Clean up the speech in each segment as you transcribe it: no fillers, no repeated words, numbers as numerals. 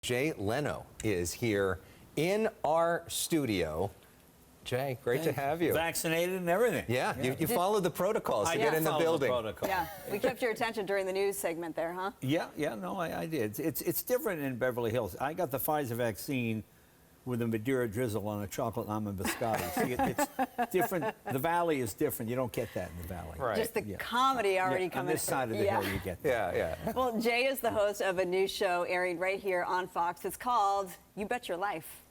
Jay Leno is here in our studio. Jay, great to have you. Vaccinated and everything. Yeah, you followed the protocols to get in the building. Yeah, we kept your attention during the news segment there, huh? Yeah, no, I did. It's different in Beverly Hills. I got the Pfizer vaccine with a Madeira drizzle on a chocolate almond biscotti. See, it's different. The Valley is different. You don't get that in the Valley. Right. Just the comedy already coming. On this side of the hill, you get that. Yeah. Well, Jay is the host of a new show airing right here on Fox. It's called You Bet Your Life.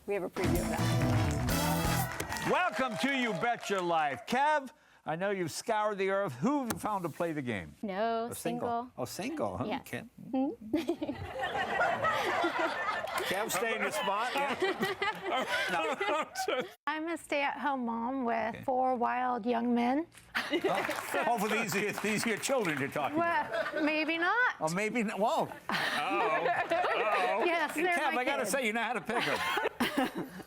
We have a preview of that. Welcome to You Bet Your Life. Kev, I know you've scoured the earth. Who have you found to play the game? No, single. Oh, single, huh? Yeah. Kev? Kev, stay in your spot. Yeah. No. I'm a stay-at-home mom with 4 wild young men. Hopefully these are your children you're talking about. Well, maybe not. Or maybe not. Whoa. Yes, they're Kev, my I got to kids. say, you know how to pick them.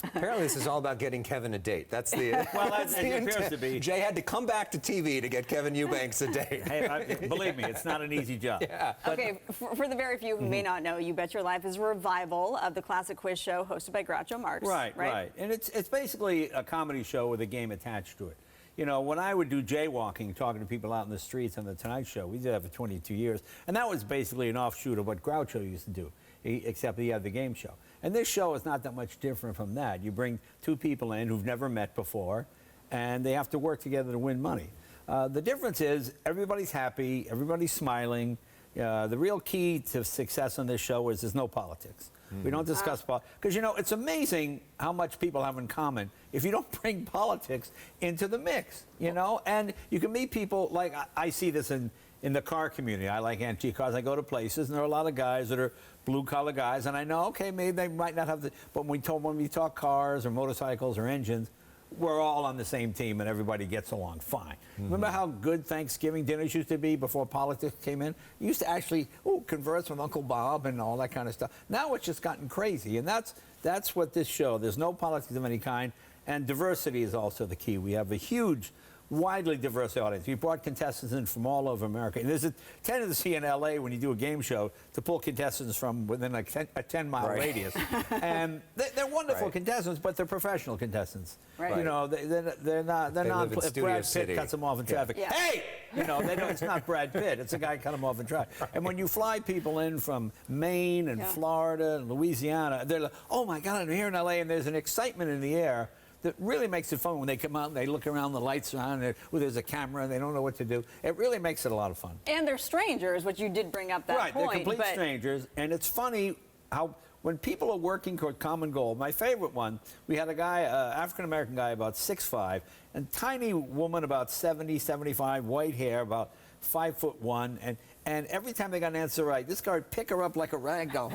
Apparently, this is all about getting Kevin a date. That's the Well, that's it the appears intent. to be. Jay had to come back to TV to get Kevin Eubanks a date. Hey, believe me, it's not an easy job. Yeah. Okay, for the very few who may not know, You Bet Your Life is a revival of the classic quiz show hosted by Groucho Marx. Right. And it's basically a comedy show with a game attached to it. You know, when I would do jaywalking, talking to people out in the streets on The Tonight Show, we did that for 22 years, and that was basically an offshoot of what Groucho used to do, except he had the game show. And this show is not that much different from that. You bring 2 people in who've never met before, and they have to work together to win money. The difference is everybody's happy, everybody's smiling. The real key to success on this show is there's no politics. We don't discuss politics. Because, you know, it's amazing how much people have in common if you don't bring politics into the mix, you know? And you can meet people, like I see this in the car community. I like antique cars. I go to places, and there are a lot of guys that are blue-collar guys, and I know, okay, maybe they might not have the... But when we talk cars or motorcycles or engines, we're all on the same team and everybody gets along fine. Remember how good Thanksgiving dinners used to be before politics came in? You used to actually converse with Uncle Bob and all that kind of stuff. Now it's just gotten crazy, and that's what this show, there's no politics of any kind, and diversity is also the key. We have a huge, widely diverse audience. We brought contestants in from all over America. And there's a tendency in LA when you do a game show to pull contestants from within a 10-mile radius. And they're wonderful contestants, but they're professional contestants. Right. You know, they're not if Brad Pitt cuts them off in traffic. Yeah. Hey! You know, it's not Brad Pitt. It's a guy cut them off in traffic. And when you fly people in from Maine and Florida and Louisiana, they're like, oh my God, I'm here in LA, and there's an excitement in the air that really makes it fun when they come out and they look around, the lights are on, there's a camera, and they don't know what to do. It really makes it a lot of fun. And they're strangers, which you did bring up that point. Right, they're complete strangers, and it's funny how when people are working toward common goal. My favorite one, we had a guy, African-American guy, about 6'5", and tiny woman, about 70, 75, white hair, about 5'1", and every time they got an answer right, this guy would pick her up like a rag doll.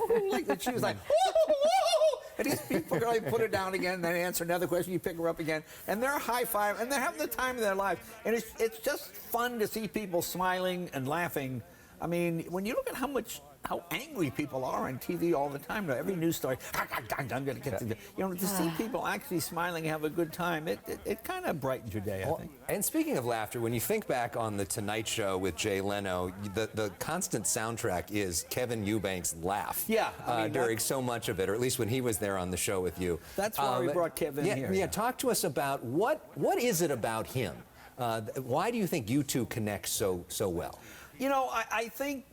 She was like, and these people put her down again, then answer another question, you pick her up again, and they're high-five, and they're having the time of their life. And it's just fun to see people smiling and laughing. I mean, when you look at how angry people are on TV all the time, every news story, I'm going to get to the, you know, to see people actually smiling and have a good time, it kind of brightens your day, I think. And speaking of laughter, when you think back on The Tonight Show with Jay Leno, the constant soundtrack is Kevin Eubanks' laugh. Yeah. During so much of it, or at least when he was there on the show with you. That's why we brought Kevin here. Yeah, talk to us about what is it about him? Why do you think you two connect so well? You know, I think,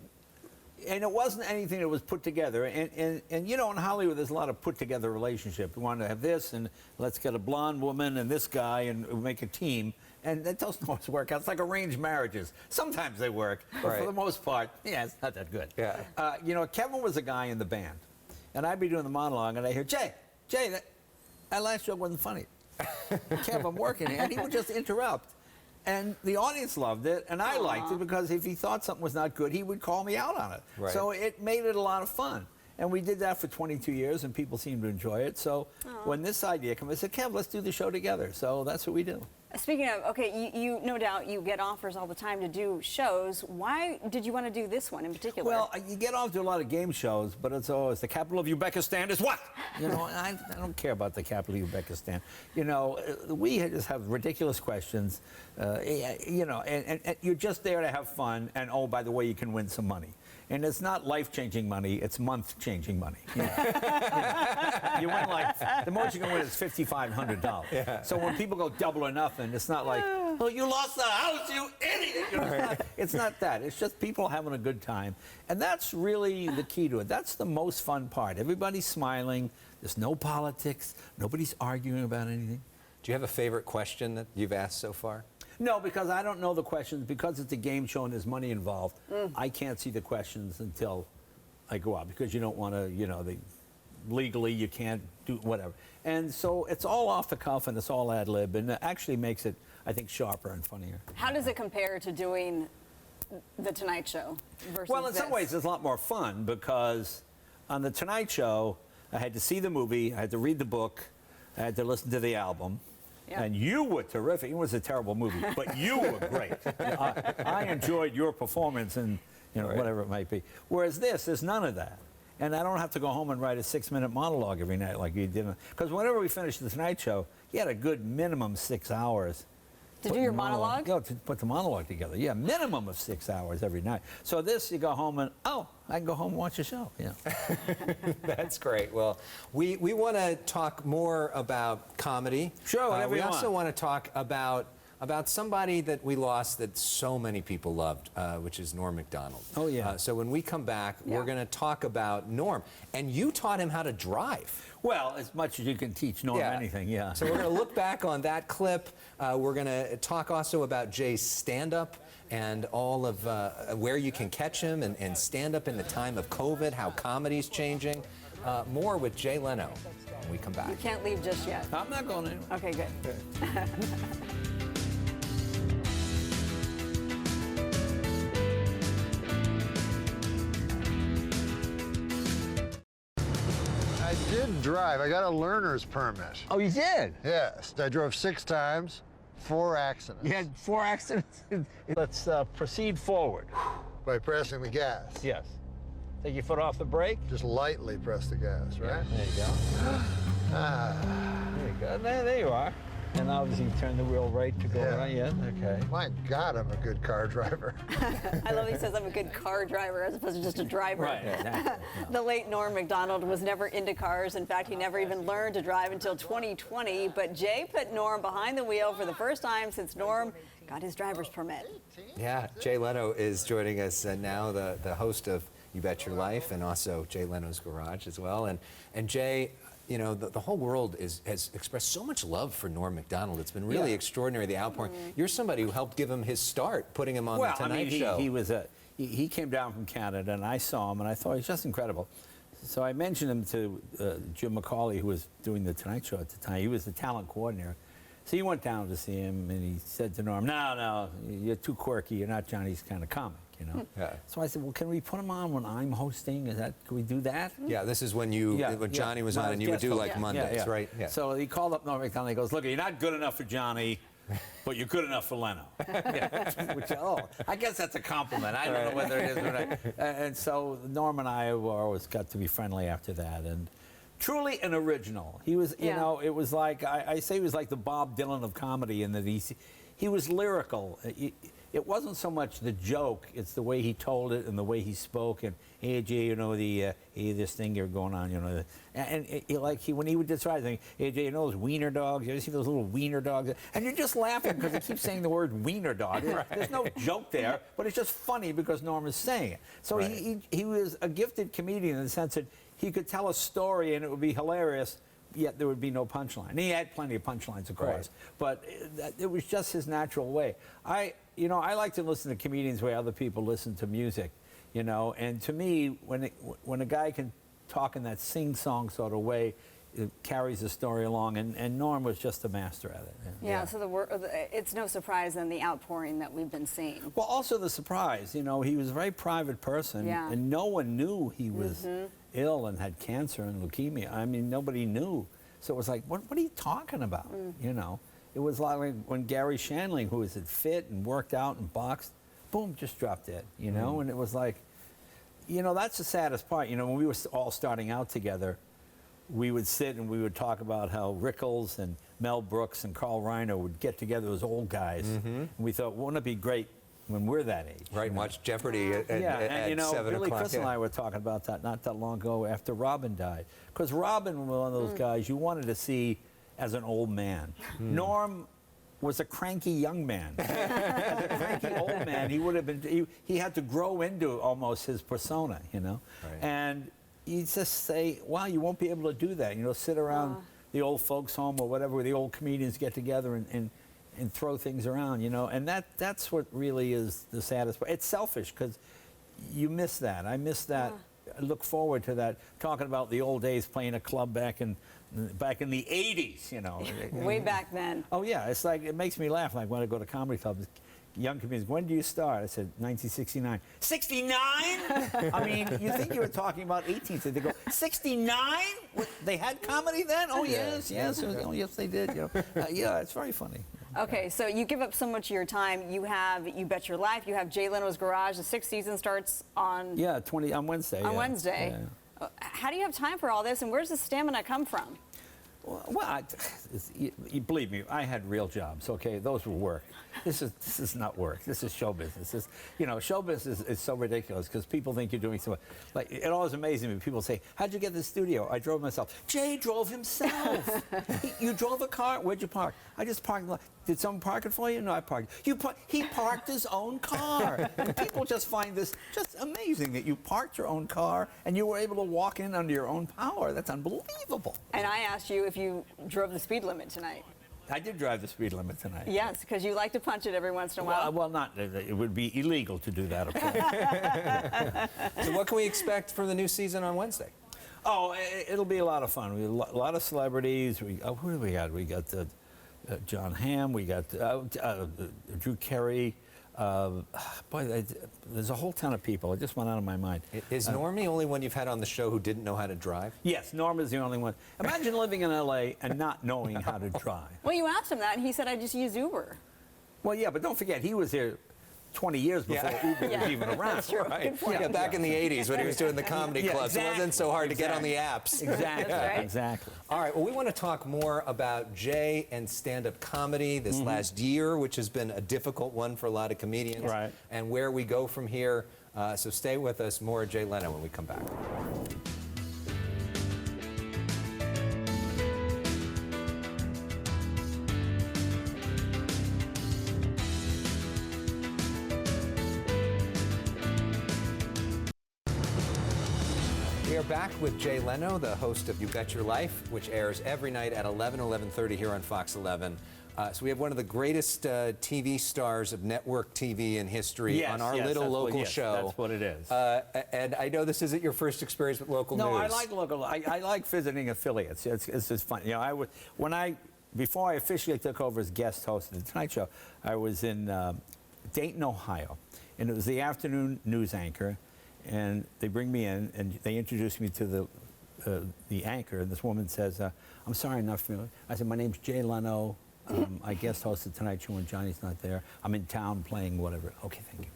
and it wasn't anything that was put together. And you know, in Hollywood, there's a lot of put-together relationships. We want to have this, and let's get a blonde woman and this guy, and we'll make a team. And that doesn't always work out. It's like arranged marriages. Sometimes they work, but for the most part, yeah, it's not that good. Yeah. You know, Kevin was a guy in the band, and I'd be doing the monologue, and I hear, Jay, that last joke wasn't funny. Kev, I'm working here. And he would just interrupt. And the audience loved it, and I liked it, because if he thought something was not good, he would call me out on it. Right. So it made it a lot of fun. And we did that for 22 years, and people seemed to enjoy it. So when this idea came, I said, Kev, let's do the show together. So that's what we do. Speaking of, okay, you no doubt you get offers all the time to do shows. Why did you want to do this one in particular? Well, you get off to a lot of game shows, but it's always the capital of Uzbekistan is what? You know, I don't care about the capital of Uzbekistan. You know, we just have ridiculous questions, you know, and you're just there to have fun, and oh, by the way, you can win some money. And it's not life-changing money, it's month-changing money. You win like, the most you can win is $5,500. Yeah. So when people go double or nothing, it's not like, oh, you lost the house, you idiot. You know, it's not that. It's just people having a good time. And that's really the key to it. That's the most fun part. Everybody's smiling. There's no politics. Nobody's arguing about anything. Do you have a favorite question that you've asked so far? No, because I don't know the questions. Because it's a game show and there's money involved, I can't see the questions until I go out, because you don't want to, you know, legally you can't do whatever. And so it's all off the cuff and it's all ad lib, and it actually makes it, I think, sharper and funnier. How does it compare to doing The Tonight Show versus Well, in some this? ways it's a lot more fun, because on The Tonight Show, I had to see the movie, I had to read the book, I had to listen to the album. Yeah. And you were terrific. It was a terrible movie, but you were great. I enjoyed your performance, and you know, whatever it might be. Whereas there's none of that. And I don't have to go home and write a 6-minute monologue every night like you did. Because whenever we finished The Tonight Show, you had a good minimum 6 hours. To do your monologue? No, to put the monologue together. Yeah, minimum of 6 hours every night. So this, you go home and, oh, I can go home and watch a show. Yeah. That's great. Well, we want to talk more about comedy. Sure, whatever we you also want. want to talk about somebody that we lost that so many people loved, which is Norm MacDonald. Oh, yeah. So when we come back, we're going to talk about Norm. And you taught him how to drive. Well, as much as you can teach Norm anything, yeah. So we're going to look back on that clip. We're going to talk also about Jay's stand-up and all of where you can catch him and stand up in the time of COVID, how comedy's changing. More with Jay Leno when we come back. You can't leave just yet. I'm not going anywhere. Okay, good. I did drive. I got a learner's permit. Oh, you did? Yes, I drove 6 times, 4 accidents. You had 4 accidents? Let's proceed forward. By pressing the gas. Yes. Take your foot off the brake. Just lightly press the gas, right? There you go. There you go. There you are. And obviously you turn the wheel right to go around. Yeah, okay. My God, I'm a good car driver. I love he says I'm a good car driver as opposed to just a driver. Right, exactly. The late Norm MacDonald was never into cars. In fact, he never even learned to drive until 2020. But Jay put Norm behind the wheel for the first time since Norm got his driver's permit. Yeah, Jay Leno is joining us now, the host of You Bet Your Life, and also Jay Leno's Garage as well. And Jay, you know, the whole world has expressed so much love for Norm MacDonald. It's been really extraordinary, the outpouring. You're somebody who helped give him his start, putting him on The Tonight Show. He was he came down from Canada, and I saw him, and I thought he's just incredible. So I mentioned him to Jim McCauley, who was doing The Tonight Show at the time. He was the talent coordinator. So he went down to see him, and he said to Norm, no, you're too quirky. You're not Johnny's kind of comic, you know? Yeah. So I said, well, can we put him on when I'm hosting? Can we do that? Yeah, this is when when Johnny was on, and you would do like Mondays, right? Yeah. So he called up Norm MacDonald. He goes, look, you're not good enough for Johnny, but you're good enough for Leno. Which, I guess that's a compliment. I don't know whether it is or not. And so Norm and I always got to be friendly after that. And truly an original. He was, you know, it was like, I say he was like the Bob Dylan of comedy in that he was lyrical. It wasn't so much the joke, it's the way he told it and the way he spoke. And, hey, Jay, you know, hey, this thing you're going on, you know. When he would describe things, hey, Jay, you know those wiener dogs? You ever see those little wiener dogs? And you're just laughing because he keeps saying the word wiener dog. There's no joke there, but it's just funny because Norm is saying it. So he was a gifted comedian in the sense that he could tell a story and it would be hilarious, yet there would be no punchline. And he had plenty of punchlines, of course, but it was just his natural way. I like to listen to comedians the way other people listen to music, you know. And to me, when a guy can talk in that sing-song sort of way, it carries the story along. And Norm was just a master at it. Yeah. So it's no surprise then the outpouring that we've been seeing. Well, also the surprise, you know, he was a very private person, and no one knew he was ill and had cancer and leukemia. I mean, nobody knew. So it was like, what are you talking about? You know, it was like when Gary Shandling, who was fit and worked out and boxed, boom, just dropped dead, you know? And it was like, you know, that's the saddest part. You know, when we were all starting out together, we would sit and we would talk about how Rickles and Mel Brooks and Carl Reiner would get together as old guys. And we thought, wouldn't it be great when we're that age. Right, and watch Jeopardy at, at you know, 7 Billy o'clock. Crystal and I were talking about that not that long ago after Robin died. Because Robin was one of those guys you wanted to see as an old man. Norm was a cranky young man. As a cranky old man, he would have been, he had to grow into almost his persona, you know? Right. And you just say, wow, you won't be able to do that. You know, sit around the old folks' home or whatever, where the old comedians get together and throw things around, you know? And that's what really is the saddest part. It's selfish, because you miss that. I miss that. I look forward to that, talking about the old days playing a club back in the 80s, you know. Way back then. Oh, yeah, it's like, it makes me laugh, like when I go to comedy clubs. Young comedians, when do you start? I said, 1969. 69? I mean, you think you were talking about 18th. They go, 69? They had comedy then? Oh, yes. Oh, yes, they did. You know. Yeah, it's very funny. Okay, so you give up so much of your time. You have You Bet Your Life. You have Jay Leno's Garage. The 6th season starts on... Yeah, on Wednesday. On Wednesday. Yeah. How do you have time for all this, and where's the stamina come from? Well, you believe me, I had real jobs. Okay, those were work. This is not work. This is show business. You know, show business is so ridiculous because people think you're doing so much. Like, it always amazes me when people say, "How'd you get the studio?" I drove myself. Jay drove himself. You drove a car? Where'd you park? I just parked. Did someone park it for you? No, I parked. He parked his own car. And people just find this just amazing that you parked your own car and you were able to walk in under your own power. That's unbelievable. And I asked you if you drove the speed limit tonight. I did drive the speed limit tonight. Yes, because you like to punch it every once in a while. Well, not. It would be illegal to do that, of course. So what can we expect for the new season on Wednesday? Oh, it'll be a lot of fun. We have a lot of celebrities. Who do we got? We got John Hamm. We got Drew Carey. Boy, there's a whole ton of people. It just went out of my mind. Is Norm the only one you've had on the show who didn't know how to drive? Yes, Norm is the only one. Imagine living in L.A. and not knowing how to drive. Well, you asked him that, and he said, I just use Uber. Well, yeah, but don't forget, he was here 20 years before Uber was even around. That's true. Right. Good point. Yeah, back in the 80s when he was doing the comedy clubs, exactly. it wasn't so hard to get on the apps. Exactly, right. exactly. All right, well, we want to talk more about Jay and stand-up comedy this last year, which has been a difficult one for a lot of comedians, Right. and where we go from here. So stay with us. More Jay Leno when we come back. We are back with Jay Leno, the host of You Bet Your Life, which airs every night at 11:30 here on Fox 11. So we have one of the greatest TV stars of network TV in history on our little local show. That's what it is. And I know this isn't your first experience with local news. No, I like local. I like visiting affiliates. It's just fun. You know, before I officially took over as guest host of the Tonight Show, I was in Dayton, Ohio, and it was the afternoon news anchor. And they bring me in, and they introduce me to the anchor. And this woman says, "I'm sorry, I'm not familiar." I said, "My name's Jay Leno. I guest hosted Tonight Show when Johnny's not there. I'm in town playing whatever." "Okay, thank you."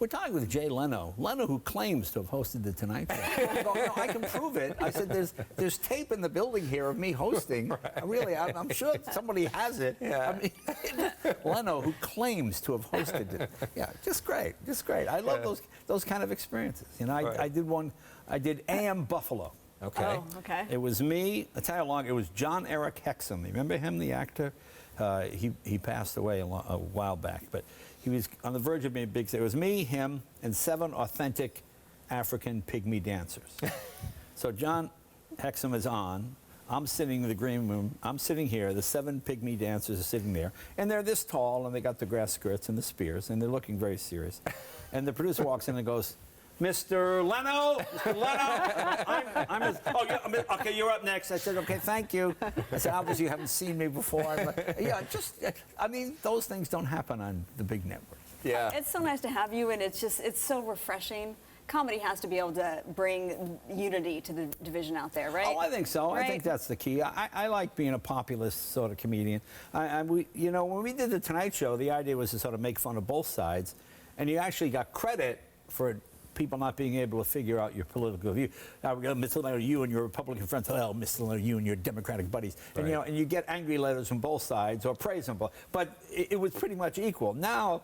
We're talking with Jay Leno, who claims to have hosted the Tonight Show. I go, "No, I can prove it." I said, "There's tape in the building here of me hosting. Right. Really, I'm sure somebody has it." Yeah. I mean, Leno, who claims to have hosted it. Yeah, just great. I love those kind of experiences. You know, Right. I did AM Buffalo. Okay. Oh, okay. It was me. I'll tell you how long. It was John Eric Hexum. Remember him, the actor? He passed away a while back, but he was on the verge of being big. It was me, him, and 7 authentic African pygmy dancers. So John Hexum is on. I'm sitting in the green room. I'm sitting here. The 7 pygmy dancers are sitting there, and they're this tall, and they got the grass skirts and the spears, and they're looking very serious. And the producer walks in and goes, "Mr. Leno, Mr. Leno, okay, you're up next." I said, "Okay, thank you." I said, "Obviously you haven't seen me before." I mean, those things don't happen on the big networks. Yeah. It's so nice to have you, and it's so refreshing. Comedy has to be able to bring unity to the division out there, right? Oh, I think so. Right? I think that's the key. I like being a populist sort of comedian. You know, when we did the Tonight Show, the idea was to sort of make fun of both sides, and you actually got credit for people not being able to figure out your political view. Now, Mr. Leno, you and your Republican friends, "Oh, Mr. Leno, you and your Democratic buddies." And, you know, and you get angry letters from both sides or praise from both. But it was pretty much equal. Now,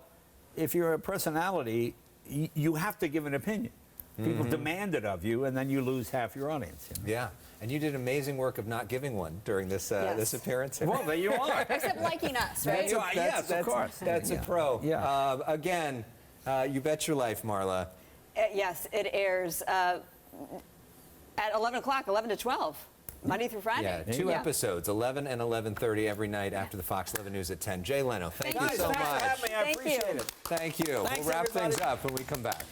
if you're a personality, you have to give an opinion. People demand it of you, and then you lose half your audience. You know? Yeah, and you did amazing work of not giving one during this this appearance. Well, there you are. Except liking us, right? Yes, of course. That's a pro. Yeah. Again, You Bet Your Life, Marla. Yes, it airs at 11 o'clock, 11 to 12, Monday through Friday. Yeah, two episodes, 11 and 11:30 every night after the Fox 11 News at 10. Jay Leno, thank you Thank you so Thanks for much. having me. I Thank appreciate you. it. Thank you. Thanks, We'll wrap everybody. things up when we come back.